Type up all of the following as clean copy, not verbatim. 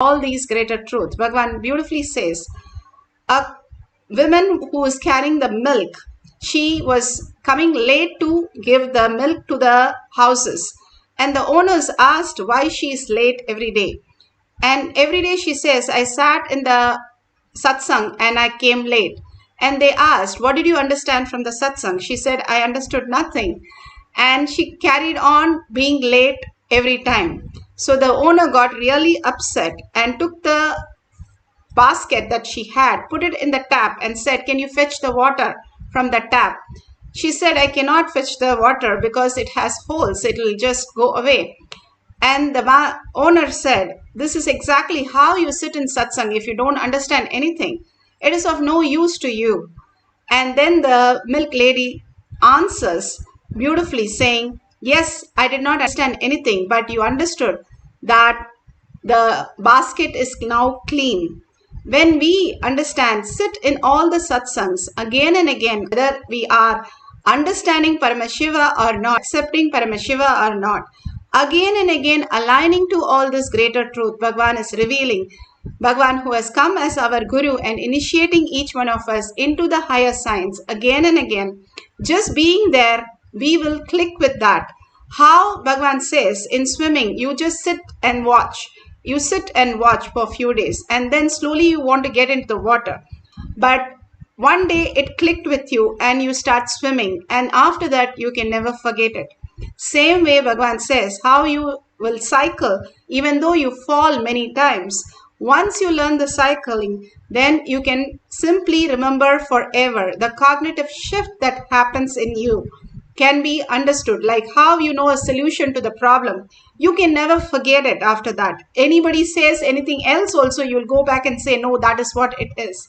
all these greater truths. Bhagavan beautifully says, a woman who is carrying the milk, she was coming late to give the milk to the houses. And the owners asked why she is late every day. And every day she says, I sat in the satsang and I came late. And they asked, what did you understand from the satsang? She said, I understood nothing. And she carried on being late every time. So the owner got really upset and took the basket that she had, put it in the tap and said, can you fetch the water from the tap? She said, I cannot fetch the water because it has holes. It will just go away. And the owner said, this is exactly how you sit in satsang. If you don't understand anything, it is of no use to you. And then the milk lady answers beautifully saying, yes, I did not understand anything, but you understood that the basket is now clean. When we understand, sit in all the satsangs again and again, whether we are understanding Paramashiva or not, accepting Paramashiva or not, again and again aligning to all this greater truth, Bhagavan is revealing. Bhagavan who has come as our Guru and initiating each one of us into the higher science again and again. Just being there, we will click with that. How Bhagavan says in swimming, you just sit and watch. You sit and watch for a few days and then slowly you want to get into the water. But one day it clicked with you and you start swimming, and after that you can never forget it. Same way Bhagavan says how you will cycle even though you fall many times. Once you learn the cycling, then you can simply remember forever. The cognitive shift that happens in you can be understood, like how you know a solution to the problem. You can never forget it after that. Anybody says anything else also, you'll go back and say, no, that is what it is.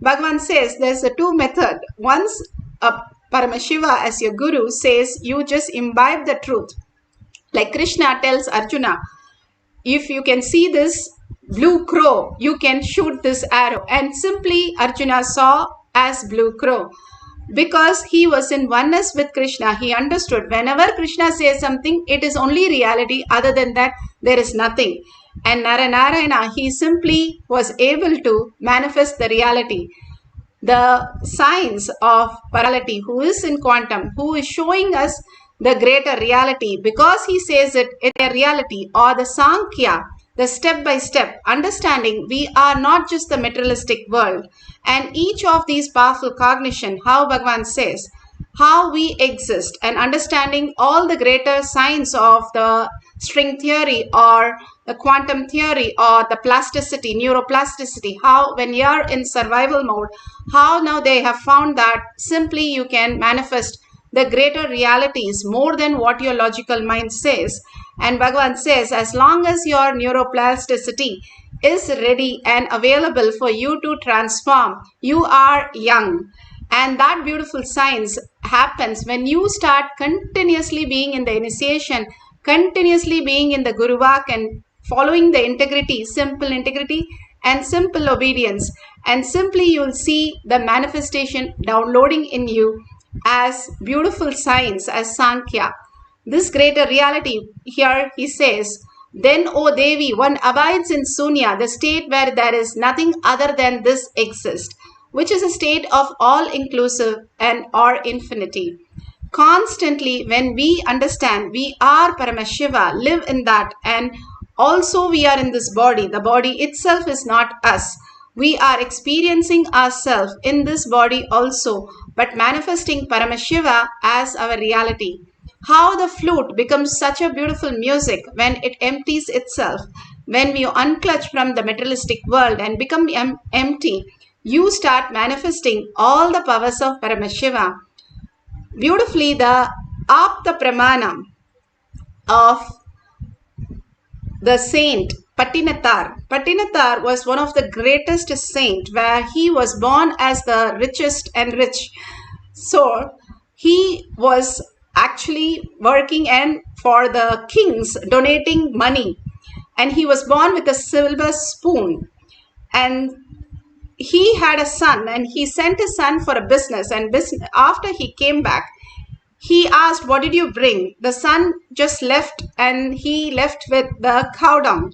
Bhagavan says there's a two method. Once a Paramashiva as your guru says, you just imbibe the truth. Like Krishna tells Arjuna, if you can see this blue crow, you can shoot this arrow. And simply Arjuna saw as blue crow. Because he was in oneness with Krishna, he understood whenever Krishna says something, it is only reality. Other than that, there is nothing. And Narayana, he simply was able to manifest the reality. The science of parality, who is in quantum, who is showing us the greater reality, because he says it is a reality, or the Sankhya, the step-by-step understanding, we are not just the materialistic world. And each of these powerful cognition, how Bhagavan says, how we exist, and understanding all the greater science of the string theory or the quantum theory or the plasticity, neuroplasticity, how when you are in survival mode, how now they have found that simply you can manifest the greater realities more than what your logical mind says. And Bhagavan says, as long as your neuroplasticity is ready and available for you to transform, you are young. And that beautiful science happens when you start continuously being in the initiation, continuously being in the Guruvak and following the integrity, simple integrity and simple obedience. And simply you'll see the manifestation downloading in you as beautiful science, as Sankhya. This greater reality, here he says, then, O Devi, one abides in Sunya, the state where there is nothing other than this exists, which is a state of all-inclusive and or infinity. Constantly, when we understand we are Paramashiva, live in that, and also we are in this body. The body itself is not us. We are experiencing ourselves in this body also, but manifesting Paramashiva as our reality. How the flute becomes such a beautiful music when it empties itself. When we unclutch from the materialistic world and become empty, you start manifesting all the powers of Paramashiva. Beautifully, the Apta Pramanam of the saint Patinatar. Patinatar was one of the greatest saints, where he was born as the richest and rich. So he was actually working and for the kings donating money, and he was born with a silver spoon. And he had a son, and he sent his son for a business, and after he came back, he asked, what did you bring? The son just left, and he left with the cow dung.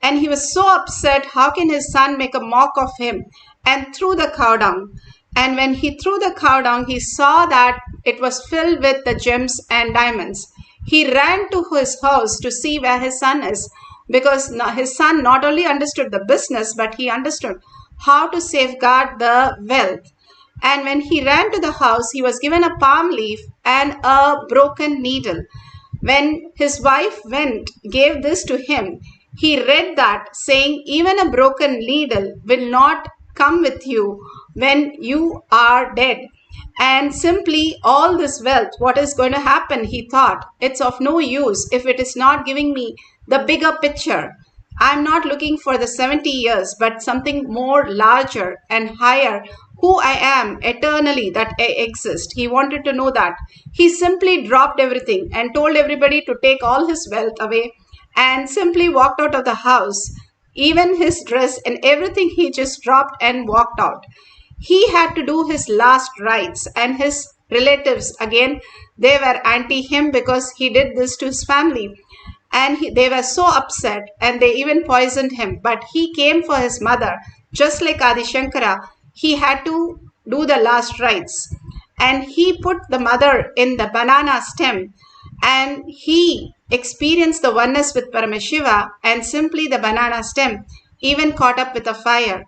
And he was so upset, how can his son make a mock of him? And threw the cow dung. And when he threw the cow dung, he saw that it was filled with the gems and diamonds. He ran to his house to see where his son is, because his son not only understood the business, but he understood how to safeguard the wealth. And when he ran to the house, he was given a palm leaf and a broken needle. When his wife gave this to him, he read that, saying, even a broken needle will not come with you when you are dead. And simply all this wealth, what is going to happen? He thought, it's of no use if it is not giving me the bigger picture. I'm not looking for the 70 years, but something more larger and higher, who I am eternally, that I exist. He wanted to know that. He simply dropped everything and told everybody to take all his wealth away and simply walked out of the house. Even his dress and everything he just dropped and walked out. He had to do his last rites, and his relatives again, they were anti him because he did this to his family. And they were so upset and they even poisoned him. But he came for his mother, just like Adi Shankara. He had to do the last rites. And he put the mother in the banana stem, and he experienced the oneness with Paramashiva, and simply the banana stem even caught up with a fire.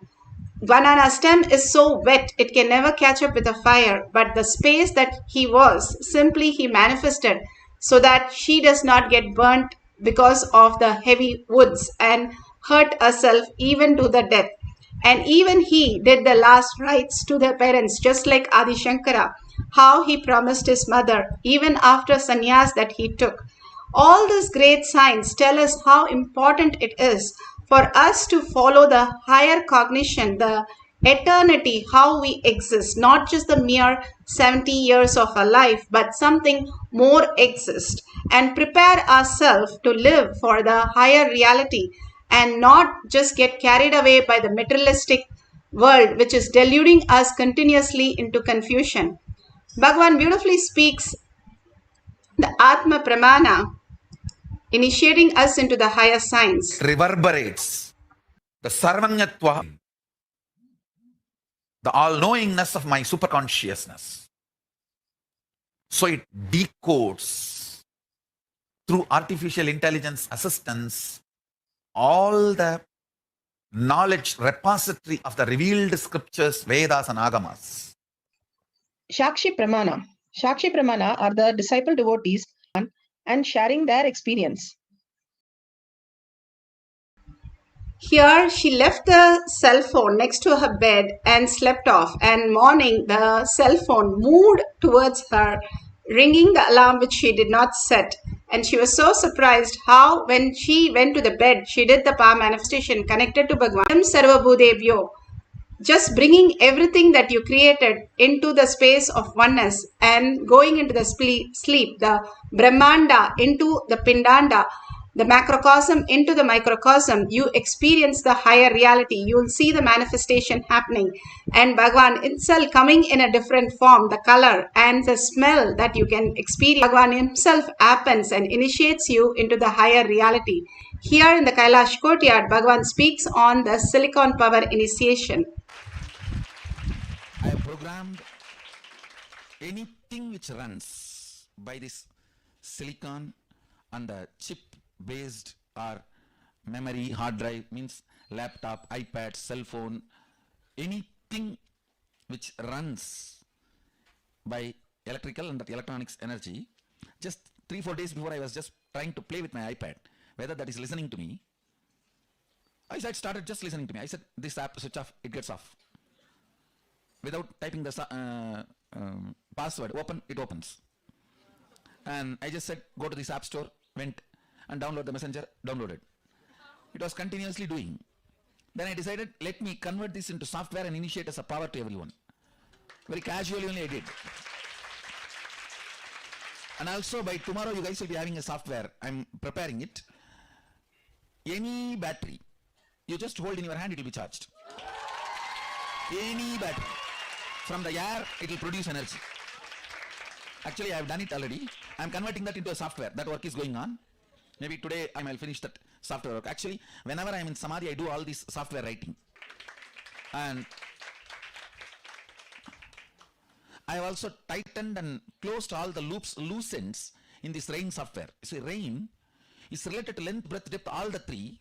Banana stem is so wet, it can never catch up with a fire, but the space that he was, simply he manifested so that she does not get burnt because of the heavy woods and hurt herself even to the death. And even he did the last rites to their parents, just like Adi Shankara, how he promised his mother, even after sannyas that he took. All these great signs tell us how important it is for us to follow the higher cognition, the eternity, how we exist, not just the mere 70 years of our life, but something more exists, and prepare ourselves to live for the higher reality and not just get carried away by the materialistic world which is deluding us continuously into confusion. Bhagavan beautifully speaks the Atma Pramana, initiating us into the higher science. It reverberates the sarvanyatva, the all-knowingness of my superconsciousness. So it decodes through artificial intelligence assistance all the knowledge repository of the revealed scriptures, Vedas and Agamas. Shakshi Pramana. Shakshi Pramana are the disciple devotees and sharing their experience. Here she left the cell phone next to her bed and slept off, and morning the cell phone moved towards her, ringing the alarm which she did not set. And she was so surprised how when she went to the bed, she did the power manifestation connected to Bhagwan. Sarva Bhudebhyo, just bringing everything that you created into the space of oneness and going into the sleep, the Brahmanda into the Pindanda, the macrocosm into the microcosm, you experience the higher reality. You will see the manifestation happening, and Bhagwan himself coming in a different form, the color and the smell that you can experience. Bhagwan himself happens and initiates you into the higher reality. Here in the Kailash courtyard, Bhagwan speaks on the silicon power initiation. I have programmed anything which runs by this silicon and the chip based or memory, hard drive, means laptop, iPad, cell phone, anything which runs by electrical and electronics energy. Just 3-4 days before, I was just trying to play with my iPad, whether that is listening to me. I started just listening to me. I said, this app switch off, it gets off. Without typing the password, open, it opens. And I just said, go to this app store, went and download the messenger, downloaded. It was continuously doing. Then I decided, let me convert this into software and initiate as a power to everyone. Very casually only I did. And also by tomorrow you guys will be having a software. I'm preparing it. Any battery, you just hold in your hand, it will be charged. Any battery. From the air, it will produce energy. Actually, I have done it already. I am converting that into a software. That work is going on. Maybe today I will finish that software work. Actually, whenever I am in Samadhi, I do all this software writing. And I have also tightened and closed all the loops, loose ends in this rain software. See, rain is related to length, breadth, depth, all the three.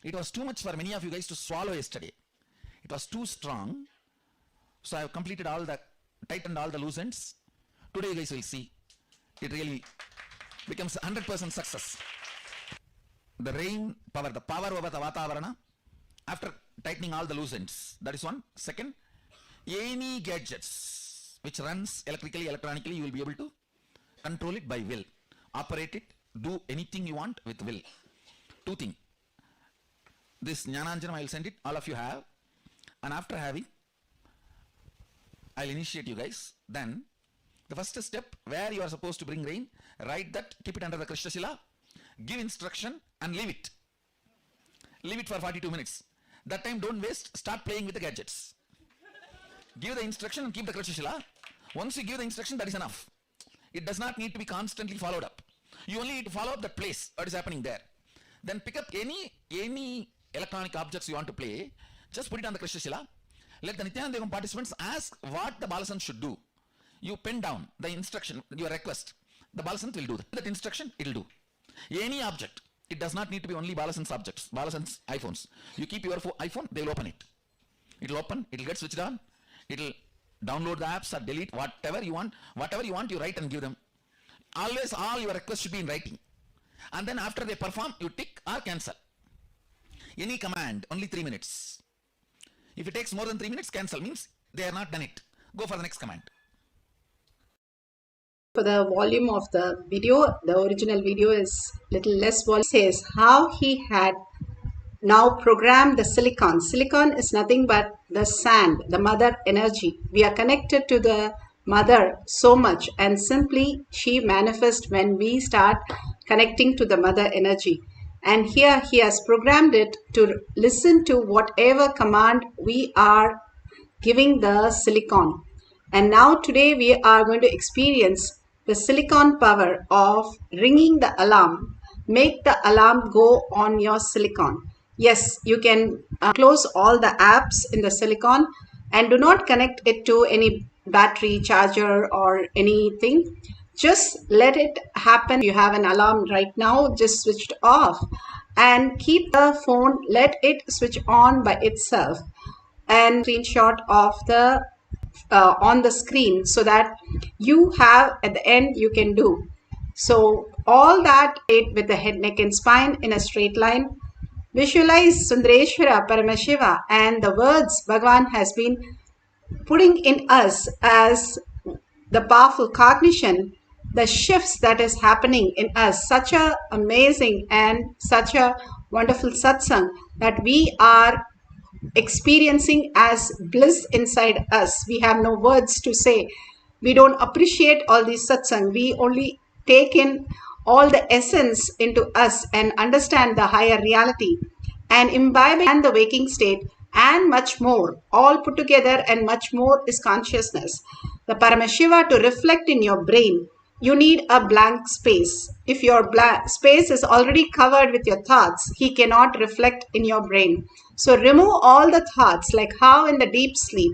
It was too much for many of you guys to swallow yesterday. It was too strong. So I have completed all the, tightened all the loose ends. Today you guys will see. It really becomes 100% success. The rain power, the power over the Vatavarana, after tightening all the loose ends. That is one. Second, any gadgets which runs electrically, electronically, you will be able to control it by will. Operate it, do anything you want with will. Two things. This Jnananjanam I will send it, all of you have. And after having, I will initiate you guys. Then, the first step, where you are supposed to bring rain, write that, keep it under the Krishna Shila, give instruction and leave it. Leave it for 42 minutes. That time don't waste, start playing with the gadgets. Give the instruction and keep the Krishna Shila. Once you give the instruction, that is enough. It does not need to be constantly followed up. You only need to follow up that place, what is happening there. Then pick up any electronic objects you want to play, just put it on the Krishna Shila. Let the Nithyananda Paramashivam participants ask what the Balasant should do. You pen down the instruction, your request. The Balasant will do that instruction, it will do. Any object. It does not need to be only Balasant's objects, Balasant's iPhones. You keep your iPhone, they will open it. It will open, it will get switched on, it will download the apps or delete whatever you want, you write and give them. Always all your requests should be in writing. And then after they perform, you tick or cancel. Any command, only 3 minutes. If it takes more than 3 minutes, cancel, means they are not done it. Go for the next command. For the volume of the video, the original video is little less volume. It says how he had now programmed the silicon. Silicon is nothing but the sand, the mother energy. We are connected to the mother so much, and simply she manifests when we start connecting to the mother energy. And here he has programmed it to listen to whatever command we are giving the silicon. And now today we are going to experience the silicon power of ringing the alarm. Make the alarm go on your silicon. Yes, you can close all the apps in the silicon and do not connect it to any battery charger or anything. Just let it happen. You have an alarm right now, just switched off, and keep the phone, let it switch on by itself, and screenshot of the on the screen so that you have at the end you can do. So all that with the head, neck and spine in a straight line. Visualize Sundareshwara Paramashiva and the words Bhagavan has been putting in us as the powerful cognition, the shifts that is happening in us, such a amazing and such a wonderful satsang that we are experiencing as bliss inside us. We have no words to say. We don't appreciate all these satsang. We only take in all the essence into us and understand the higher reality and imbibe and the waking state and much more, all put together, and much more is consciousness. The Paramashiva to reflect in your brain, you need a blank space. If your space is already covered with your thoughts, he cannot reflect in your brain. So remove all the thoughts, like how in the deep sleep,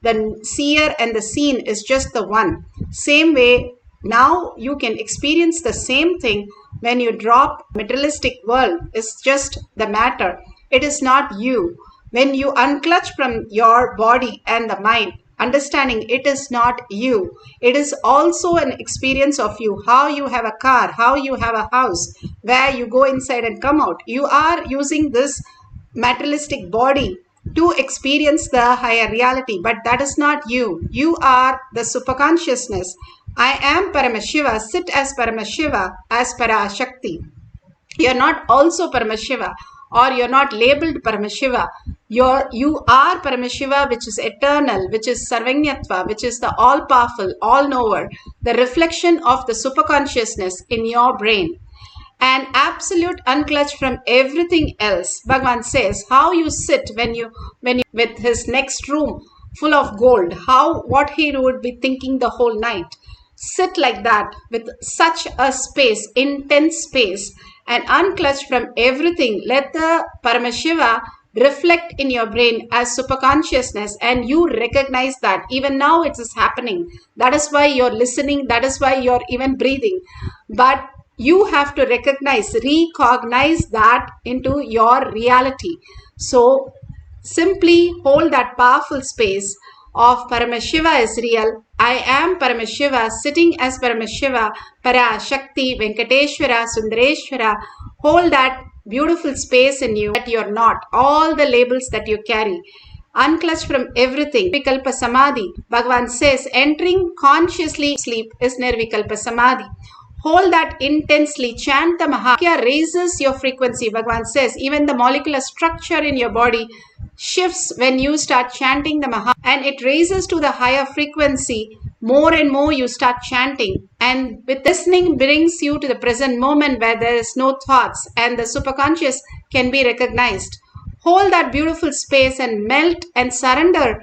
the seer and the seen is just the one. Same way, now you can experience the same thing when you drop materialistic world. It's just the matter. It is not you. When you unclutch from your body and the mind, understanding it is not you. It is also an experience of you. How you have a car, how you have a house, where you go inside and come out. You are using this materialistic body to experience the higher reality, but that is not you. You are the superconsciousness. I am Paramashiva. Sit as Paramashiva, as Parashakti. You are not also Paramashiva, or you're not labeled Paramashiva. You are Paramashiva, which is eternal, which is Sarvanyatva, which is the all-powerful, all-knower, the reflection of the superconsciousness in your brain. An absolute unclutch from everything else. Bhagavan says, how you sit when you with his next room full of gold, what he would be thinking the whole night. Sit like that with such a space, intense space, and unclutched from everything. Let the Paramashiva reflect in your brain as superconsciousness, and you recognize that even now it is happening. That is why you're listening. That is why you're even breathing. But you have to recognize that into your reality. So simply hold that powerful space of Paramashiva is real. I am Paramashiva, sitting as Paramashiva, Para, Shakti, Venkateshwara, Sundareshwara. Hold that beautiful space in you that you're not. All the labels that you carry. Unclutched from everything. Nirvikalpa Samadhi. Bhagavan says, entering consciously sleep is Nirvikalpa Samadhi. Hold that intensely. Chant the Mahavakya raises your frequency. Bhagavan says, even the molecular structure in your body shifts when you start chanting the Maha, and it raises to the higher frequency. More and more you start chanting, and with listening brings you to the present moment where there is no thoughts and the superconscious can be recognized. Hold that beautiful space and melt and surrender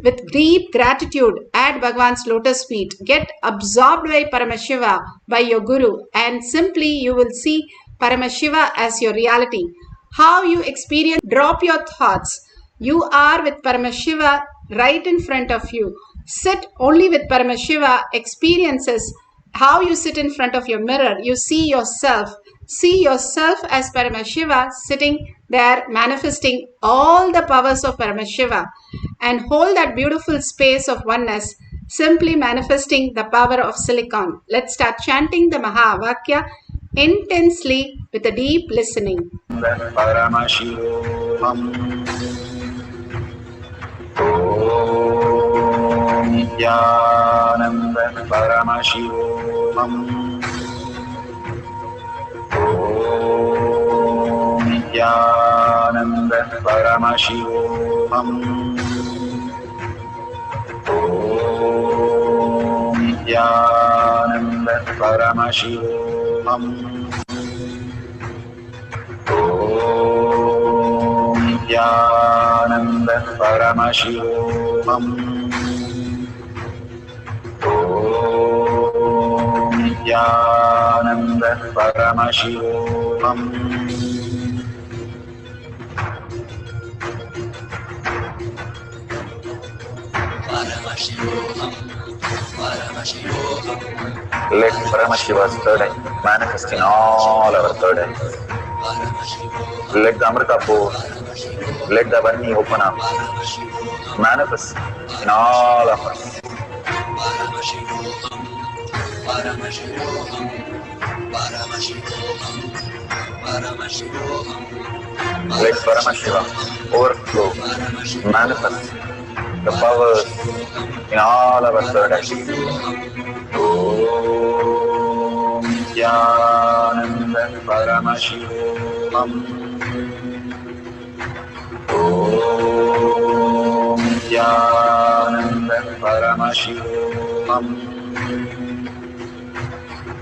with deep gratitude at Bhagavan's lotus feet. Get absorbed by Paramashiva, by your Guru, and simply you will see Paramashiva as your reality. How you experience, drop your thoughts. You are with Paramashiva right in front of you. Sit only with Paramashiva. Experiences how you sit in front of your mirror. You see yourself. See yourself as Paramashiva sitting there manifesting all the powers of Paramashiva, and hold that beautiful space of oneness, simply manifesting the power of silicon. Let's start chanting the Mahavakya intensely with a deep listening. Paramashivoham. Om Nithyananda Paramashivoham. Om Nithyananda Paramashivoham. Om Nithyananda Paramashivoham. Om Nithyananda Paramashivoham. Om Nithyananda Paramashivoham. Let Paramashiva's third eye manifest in all our third eyes. Let the Amrita pour, let the Varni open up, manifest in all of us. Let Paramashiva overflow, manifest the powers in all our third eyes. Om Nithyananda Paramashivoham. Om Nithyananda Paramashivoham.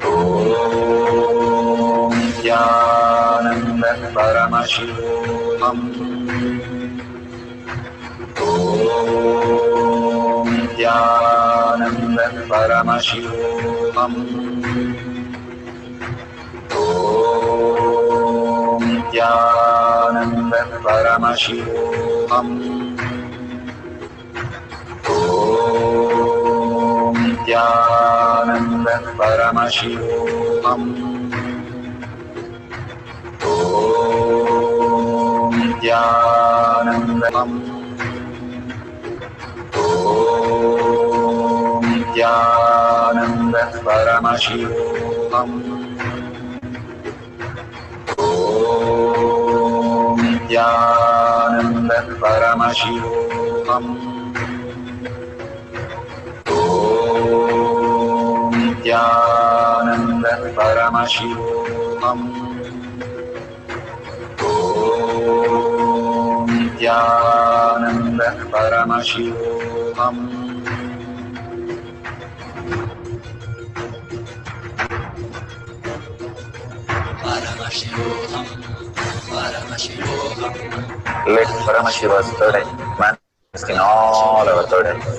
Om Nithyananda Paramashivoham. Om Nithyananda Paramashivoham. Om Nithyananda Paramashivoham. Om Nithyananda Paramashivoham. Om Nithyananda Om Nithyananda Paramashivoham. Om Nithyananda Paramashivoham. Om Nithyananda Paramashivoham. Om Nithyananda Paramashivoham. Let Paramashiva's third eye manifest in all our third eyes.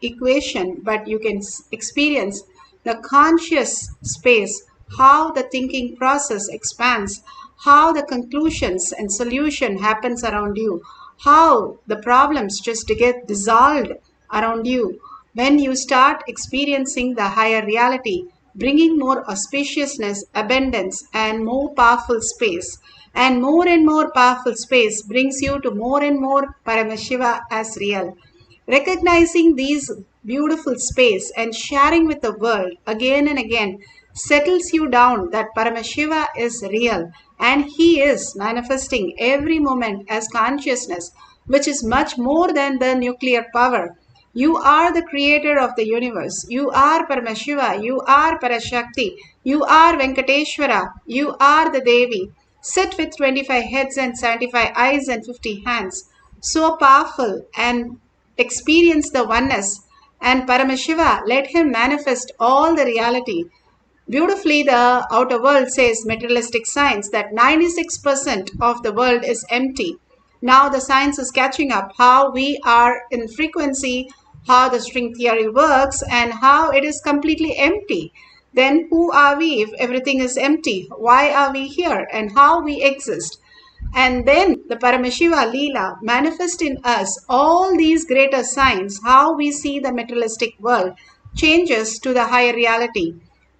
equation, but you can experience the conscious space, how the thinking process expands, how the conclusions and solution happens around you, how the problems just get dissolved around you. When you start experiencing the higher reality, bringing more auspiciousness, abundance, and more powerful space. And more powerful space brings you to more and more Paramashiva as real. Recognizing these beautiful space and sharing with the world again and again settles you down that Paramashiva is real and he is manifesting every moment as consciousness, which is much more than the nuclear power. You are the creator of the universe. You are Paramashiva. You are Parashakti. You are Venkateshwara. You are the Devi. Sit with 25 heads and 75 eyes and 50 hands. So powerful, and experience the oneness. And Paramashiva, let him manifest all the reality. Beautifully, the outer world says, materialistic science, that 96% of the world is empty. Now the science is catching up how we are in frequency, how the string theory works, and how it is completely empty. Then who are we if everything is empty? Why are we here and how we exist? And then the Paramashiva Leela manifest in us all these greater signs, how we see the materialistic world changes to the higher reality.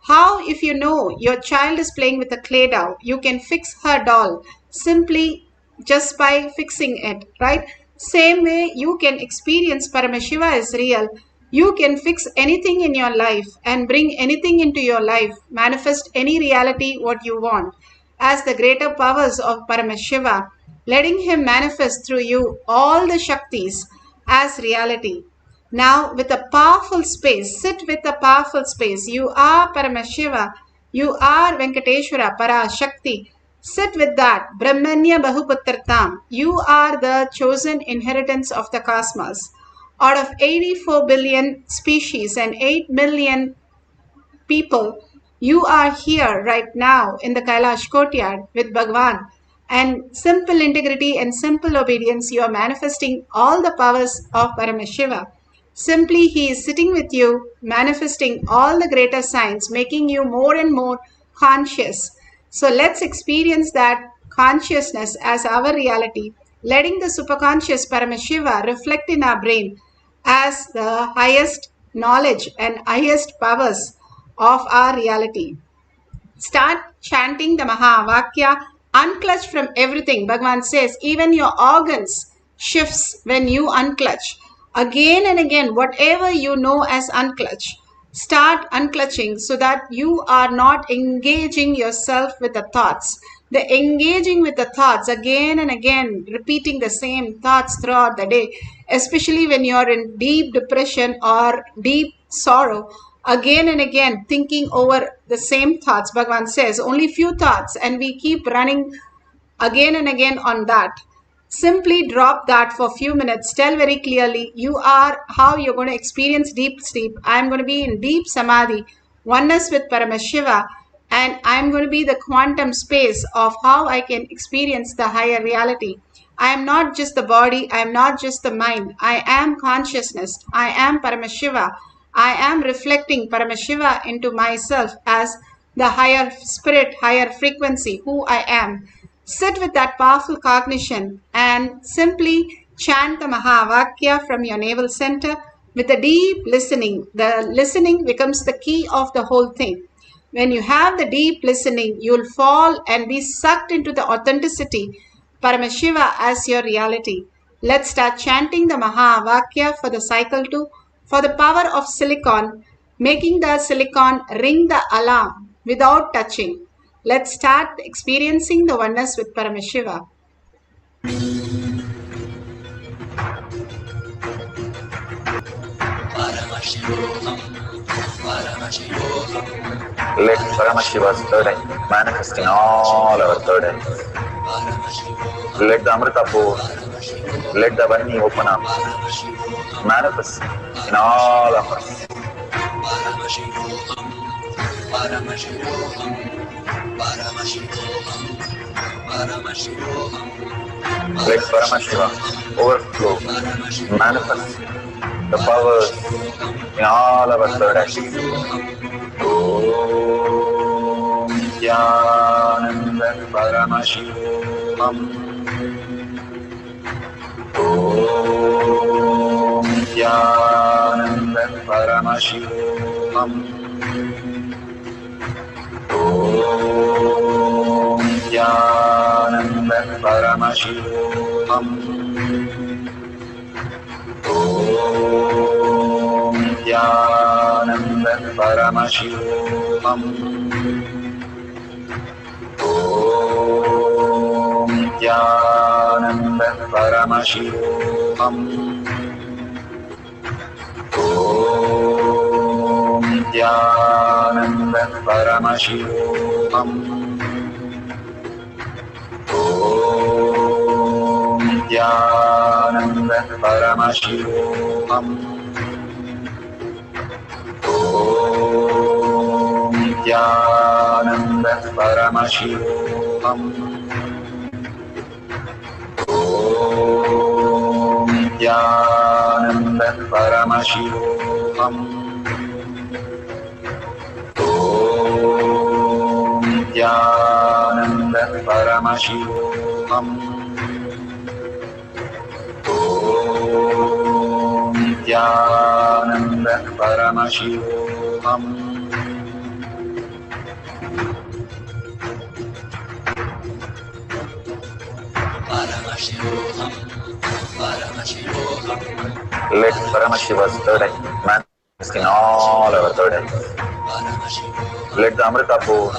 How, if you know your child is playing with a clay doll, you can fix her doll simply just by fixing it, right? Same way you can experience Paramashiva is real. You can fix anything in your life and bring anything into your life, manifest any reality what you want as the greater powers of Paramashiva, letting him manifest through you all the Shaktis as reality. Now, with a powerful space, sit with a powerful space. You are Paramashiva, you are Venkateshwara, Parashakti. Sit with that. Brahmanya Bahuputratam. You are the chosen inheritance of the cosmos. Out of 84 billion species and 8 million people, you are here right now in the Kailash courtyard with Bhagwan. And simple integrity and simple obedience, you are manifesting all the powers of Paramashiva. Simply, he is sitting with you, manifesting all the greater signs, making you more and more conscious. So let's experience that consciousness as our reality, letting the superconscious Paramashiva reflect in our brain as the highest knowledge and highest powers of our reality. Start chanting the Mahavakya, unclutch from everything. Bhagavan says, even your organs shifts when you unclutch. Again and again, whatever you know as unclutch, start unclutching so that you are not engaging yourself with the thoughts. The engaging with the thoughts again and again, repeating the same thoughts throughout the day, especially when you are in deep depression or deep sorrow, again and again thinking over the same thoughts. Bhagavan says only few thoughts and we keep running again and again on that. Simply drop that for a few minutes. Tell very clearly you are how you're going to experience deep sleep. I'm going to be in deep samadhi, oneness with Paramashiva, and I'm going to be the quantum space of how I can experience the higher reality. I am not just the body, I am not just the mind. I am consciousness. I am Paramashiva. I am reflecting Paramashiva into myself as the higher spirit, higher frequency, who I am. Sit with that powerful cognition and simply chant the Mahavakya from your navel center with a deep listening. The listening becomes the key of the whole thing. When you have the deep listening, you'll fall and be sucked into the authenticity, Paramashiva as your reality. Let's start chanting the Mahavakya for the cycle 2, for the power of silicon, making the silicon ring the alarm without touching. Let's start experiencing the oneness with Paramashiva. Paramashivoham, Paramashivoham, Let Paramashiva's third eye manifest in all our third eyes. Paramashivoham, Let the Amrita pour, let the Vani open up, Paramashivoham, manifest in all of us. Paramashivoham, Paramashivoham, Paramashivoham, Paramashivoham, Let Paramashiva overflow, manifest the powers in all our third eye. Om Nithyananda Paramashivoham. Om Nithyananda Paramashivoham. Om Nithyananda Paramashivoham. Om Nithyananda Paramashivoham. Om Nithyananda Paramashivoham. Om Nithyananda Paramashivoham. Om Nithyananda Paramashivoham. Om Nithyananda Paramashivoham. Om Nithyananda Paramashivoham. Om Nithyananda Paramashivoham. Om Nithyananda Paramashivoham. Paramashivoham, Paramashivoham, Let Paramashiva's third eye manifest in all our third eyes. Paramashivoham, Let the Amrita pour,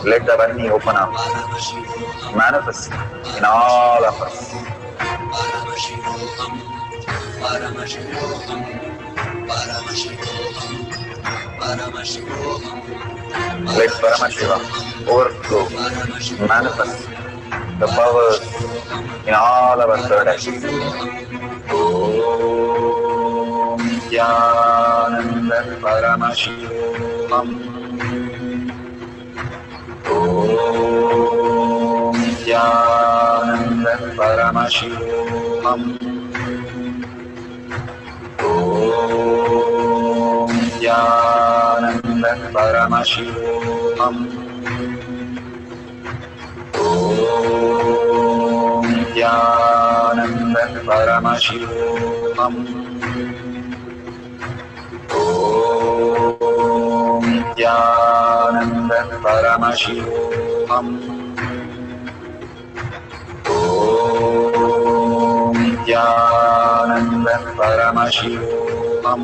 let the Varni open up, Paramashivoham, manifest in all of us. Paramashivoham, Paramashivoham, Paramashivoham, Paramashivoham, Let Paramashiva overflow, manifest the powers in all our third eyes. Om Nithyananda Paramashivoham. Om Nithyananda Paramashivoham. Om Nithyananda Paramashivoham. Om Nithyananda Paramashivoham. Om Nithyananda Paramashivoham. Om Nithyananda Paramashivoham.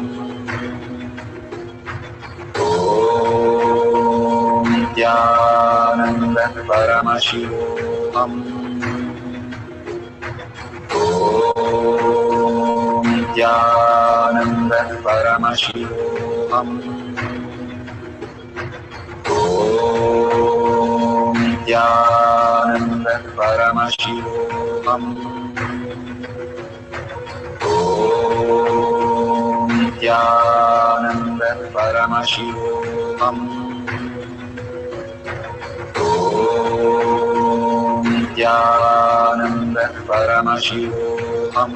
Om Nithyananda Paramashivoham. Om Nithyananda Paramashivoham. Om Nithyananda Paramashivoham. Om Nithyananda Paramashivoham. Om Nithyananda Paramashivoham. Om Nithyananda Paramashivoham.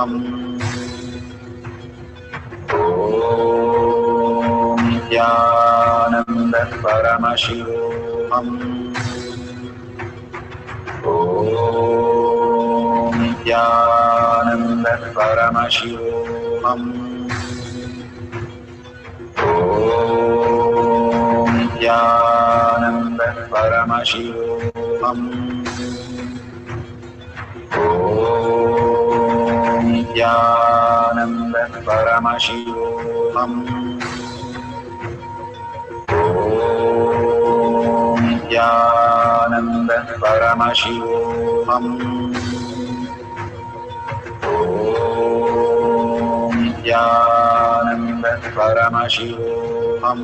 Om Nithyananda Paramashivoham. Om Nithyananda Paramashivoham. Om Nithyananda Paramashivoham. Om Nithyananda Paramashivoham. Om Nithyananda Paramashivoham. Om Nithyananda Paramashivoham.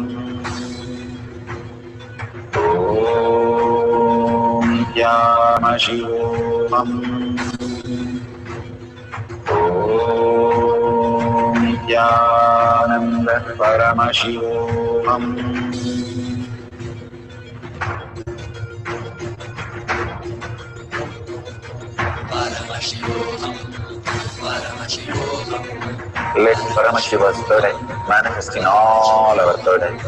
Om Nithyananda Om Nithyananda Paramashivoham. Paramashivoham, Paramashivoham, Let Paramashiva's third eye manifest in all our third eyes.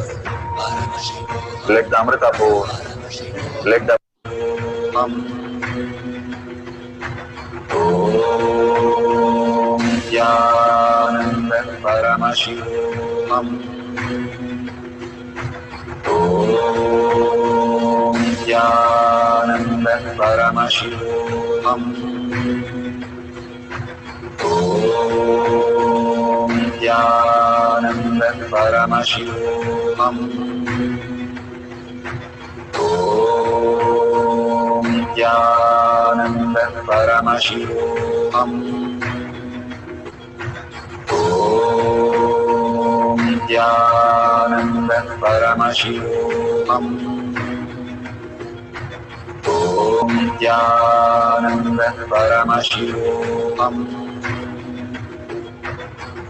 Paramashivoham, Let the Amrita pour, Paramashivoham, let the Om Nithyananda Paramashivam. Om Nithyananda Paramashivam. Om Nithyananda Paramashivam. Om Nithyananda Paramashivoham. Om Nithyananda Paramashivoham. Om Nithyananda Paramashivoham.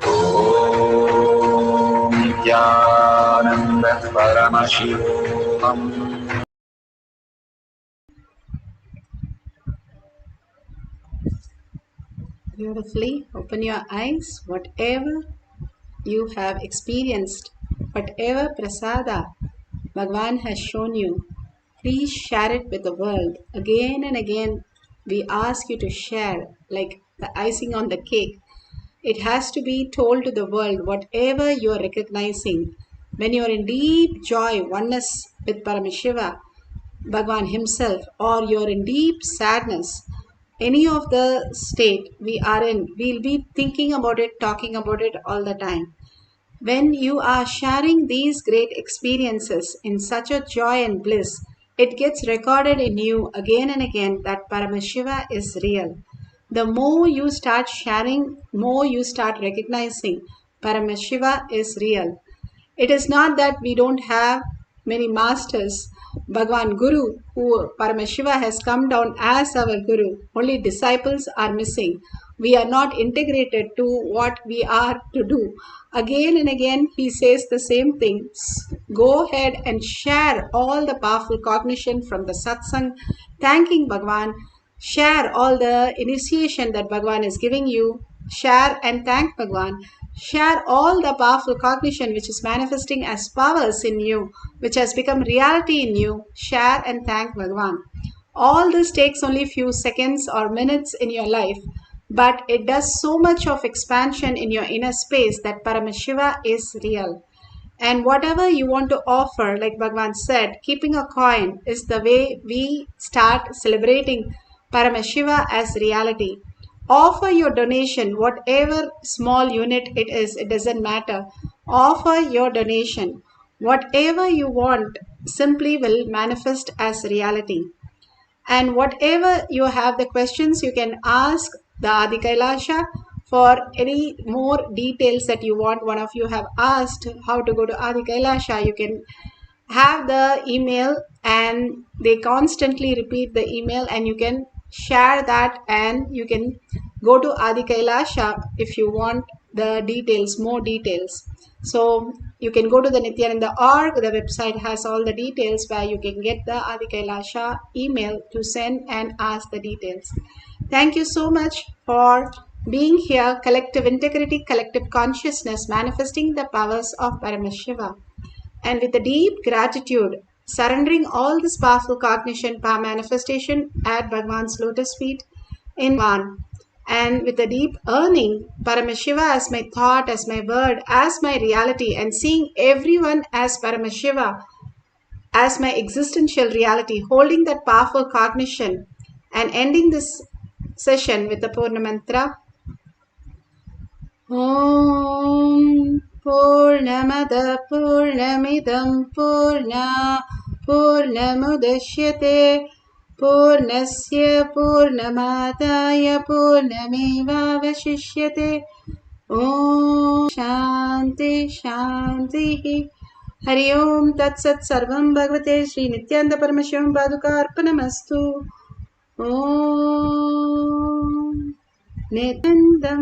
Om Nithyananda Paramashivoham. Beautifully open your eyes. Whatever you have experienced, whatever prasada Bhagavan has shown you, please share it with the world. Again and again, we ask you to share, like the icing on the cake. It has to be told to the world, whatever you are recognizing. When you are in deep joy, oneness with Paramashiva, Bhagavan himself, or you are in deep sadness, any of the state we are in, we'll be thinking about it, talking about it all the time. When you are sharing these great experiences in such a joy and bliss, it gets recorded in you again and again that Paramashiva is real. The more you start sharing, more you start recognizing Paramashiva is real. It is not that we don't have many masters. Bhagavan Guru, who Paramashiva has come down as our Guru, only disciples are missing. We are not integrated to what we are to do. Again and again, he says the same thing. Go ahead and share all the powerful cognition from the satsang, thanking Bhagavan. Share all the initiation that Bhagavan is giving you. Share and thank Bhagavan. Share all the powerful cognition which is manifesting as powers in you, which has become reality in you. Share and thank Bhagavan. All this takes only few seconds or minutes in your life, but it does so much of expansion in your inner space that Paramashiva is real. And whatever you want to offer, like Bhagavan said, keeping a coin is the way we start celebrating Paramashiva as reality. Offer your donation, whatever small unit it is, it doesn't matter. Offer your donation. Whatever you want simply will manifest as reality. And whatever you have the questions, you can ask the Adi Kailasha for any more details that you want. One of you have asked how to go to Adi Kailasha. You can have the email and they constantly repeat the email, and you can share that and you can go to Adi Kailasha if you want the details, more details. So you can go to the Nithyananda.org. The website has all the details where you can get the Adi Kailasha email to send and ask the details. Thank you so much for being here. Collective integrity, collective consciousness, manifesting the powers of Paramashiva. And with a deep gratitude, surrendering all this powerful cognition, power manifestation at Bhagavan's lotus feet in one. And with a deep earning, Paramashiva as my thought, as my word, as my reality, and seeing everyone as Paramashiva, as my existential reality, holding that powerful cognition, and ending this session with the Purna Mantra. Om Purnamada Purnamidam Purna Purnamudashyate Purnasya Purnamadaya Purnamevavashishyate. Om Shanti Shanti. Hari Om Tat Sat Sarvam Bhagavate Shri Nithyananda Paramashivam Paduka Arpanamastu. Om Nithyanandam